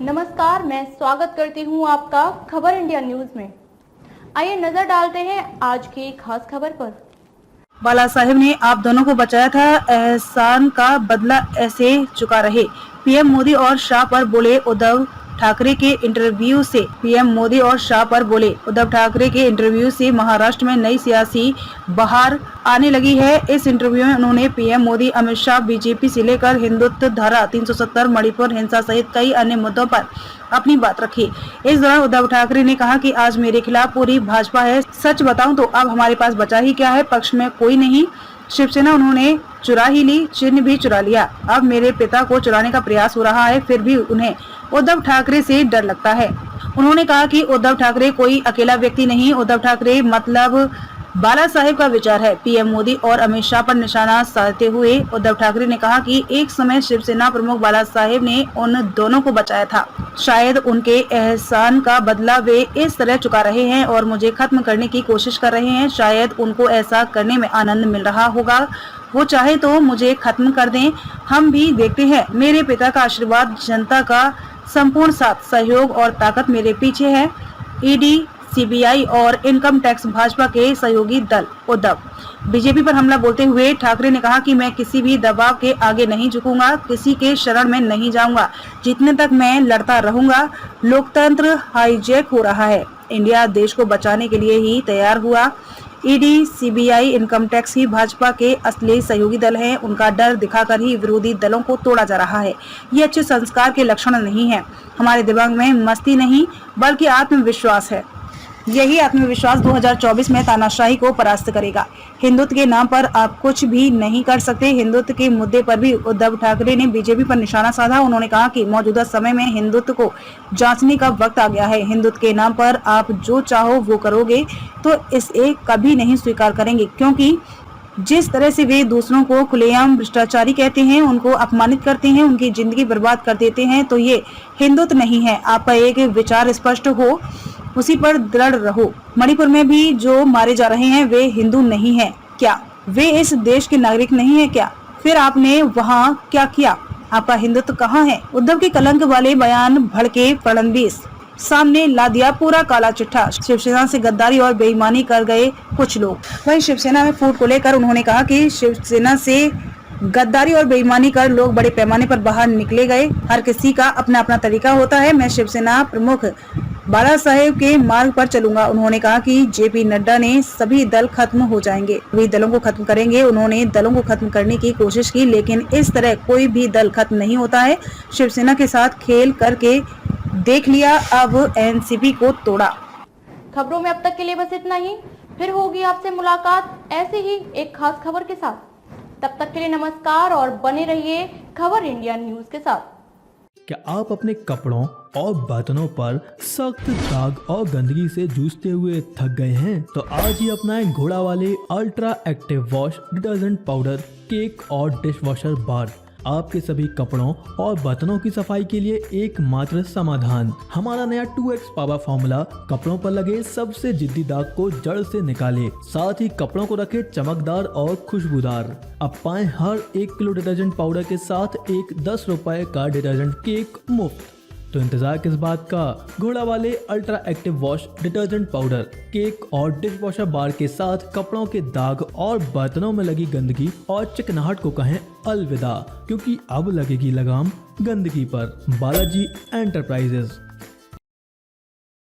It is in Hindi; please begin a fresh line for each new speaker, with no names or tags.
नमस्कार, मैं स्वागत करती हूं आपका खबर इंडिया न्यूज में। आइए नजर डालते हैं आज की खास खबर पर।
बाला साहेब ने आप दोनों को बचाया था, एहसान का बदला ऐसे चुका रहे। पीएम मोदी और शाह पर बोले उद्धव ठाकरे के इंटरव्यू से पीएम मोदी और शाह पर बोले उद्धव ठाकरे के इंटरव्यू से महाराष्ट्र में नई सियासी बहार आने लगी है। इस इंटरव्यू में उन्होंने पीएम मोदी, अमित शाह, बीजेपी से लेकर हिंदुत्व धारा 370, मणिपुर हिंसा सहित कई अन्य मुद्दों पर अपनी बात रखी। इस दौरान उद्धव ठाकरे ने कहा कि आज मेरे खिलाफ पूरी भाजपा है। सच बताऊं तो अब हमारे पास बचा ही क्या है, पक्ष में कोई नहीं। शिवसेना उन्होंने चुरा ही ली, चिन्ह भी चुरा लिया। अब मेरे पिता को चुराने का प्रयास हो रहा है, फिर भी उन्हें उद्धव ठाकरे से डर लगता है। उन्होंने कहा कि उद्धव ठाकरे कोई अकेला व्यक्ति नहीं, उद्धव ठाकरे मतलब बाला साहेब का विचार है। पीएम मोदी और अमित शाह पर निशाना साधते हुए उद्धव ठाकरे ने कहा कि एक समय शिवसेना प्रमुख बाला साहेब ने उन दोनों को बचाया था। शायद उनके एहसान का बदला वे इस तरह चुका रहे हैं और मुझे खत्म करने की कोशिश कर रहे हैं। शायद उनको ऐसा करने में आनंद मिल रहा होगा। वो चाहे तो मुझे खत्म कर दें, हम भी देखते हैं। मेरे पिता का आशीर्वाद, जनता का संपूर्ण साथ, सहयोग और ताकत मेरे पीछे है। ईडी, सीबीआई और इनकम टैक्स भाजपा के सहयोगी दल। उद्धव बीजेपी पर हमला बोलते हुए ठाकरे ने कहा कि मैं किसी भी दबाव के आगे नहीं झुकूंगा, किसी के शरण में नहीं जाऊंगा। जीतने तक मैं लड़ता रहूंगा। लोकतंत्र हाईजैक हो रहा है। इंडिया देश को बचाने के लिए ही तैयार हुआ। ईडी, सीबीआई, इनकम टैक्स ही भाजपा के असली सहयोगी दल हैं। उनका डर दिखाकर ही विरोधी दलों को तोड़ा जा रहा है। ये अच्छे संस्कार के लक्षण नहीं है। हमारे दिमाग में मस्ती नहीं बल्कि आत्मविश्वास है। यही आत्मविश्वास 2024 में तानाशाही को परास्त करेगा। हिंदुत्व के नाम पर आप कुछ भी नहीं कर सकते। हिंदुत्व के मुद्दे पर भी उद्धव ठाकरे ने बीजेपी पर निशाना साधा। उन्होंने कहा कि मौजूदा समय में हिंदुत्व को जांचने का वक्त आ गया है। हिंदुत्व के नाम पर आप जो चाहो वो करोगे तो इसे कभी नहीं स्वीकार करेंगे, क्योंकि जिस तरह से वे दूसरों को खुलेआम भ्रष्टाचारी कहते हैं, उनको अपमानित करते हैं, उनकी जिंदगी बर्बाद कर देते हैं, तो ये हिंदुत्व नहीं है। आपका एक विचार स्पष्ट हो, उसी पर दृढ़ रहो। मणिपुर में भी जो मारे जा रहे हैं वे हिंदू नहीं हैं क्या? वे इस देश के नागरिक नहीं है क्या? फिर आपने वहाँ क्या किया? आपका हिंदुत्व कहाँ है? उद्धव के कलंक वाले बयान भड़के फडणवीस सामने ला दिया पूरा काला चिट्ठा। शिवसेना से गद्दारी और बेईमानी कर गए कुछ लोग। वहीं शिवसेना में फूट को लेकर उन्होंने कहा कि शिवसेना से गद्दारी और बेईमानी कर लोग बड़े पैमाने पर बाहर निकले गए। हर किसी का अपना अपना तरीका होता है। मैं शिवसेना प्रमुख बाला साहेब के मार्ग पर चलूंगा। उन्होंने कहा कि जेपी नड्डा ने सभी दल खत्म हो जाएंगे, वे दलों को खत्म करेंगे। उन्होंने दलों को खत्म करने की कोशिश की, लेकिन इस तरह कोई भी दल खत्म नहीं होता है। शिवसेना के साथ खेल करके देख लिया, अब एनसीपी को तोड़ा।
खबरों में अब तक के लिए बस इतना ही। फिर होगी आपसे मुलाकात ऐसे ही एक खास खबर के साथ। तब तक के लिए नमस्कार और बने रहिए खबर इंडिया न्यूज के साथ।
क्या आप अपने कपड़ों और बर्तनों पर सख्त दाग और गंदगी से जूझते हुए थक गए हैं? तो आज ही अपनाएं घोड़ा वाले ultra active wash detergent powder, cake और डिश वॉशर बार। आपके सभी कपड़ों और बर्तनों की सफाई के लिए एकमात्र समाधान। हमारा नया 2x पावर फॉर्मूला कपड़ों पर लगे सबसे जिद्दी दाग को जड़ से निकाले, साथ ही कपड़ों को रखे चमकदार और खुशबूदार। अब पाएं हर 1 किलो डिटर्जेंट पाउडर के साथ एक 10 रुपए का डिटर्जेंट केक मुफ्त। तो इंतजार किस बात का? घोड़ा वाले ultra active wash detergent powder, cake और डिश वॉशर बार के साथ कपड़ों के दाग और बर्तनों में लगी गंदगी और चिकनाहट को कहें अलविदा, क्योंकि अब लगेगी लगाम गंदगी पर। बालाजी एंटरप्राइजेस।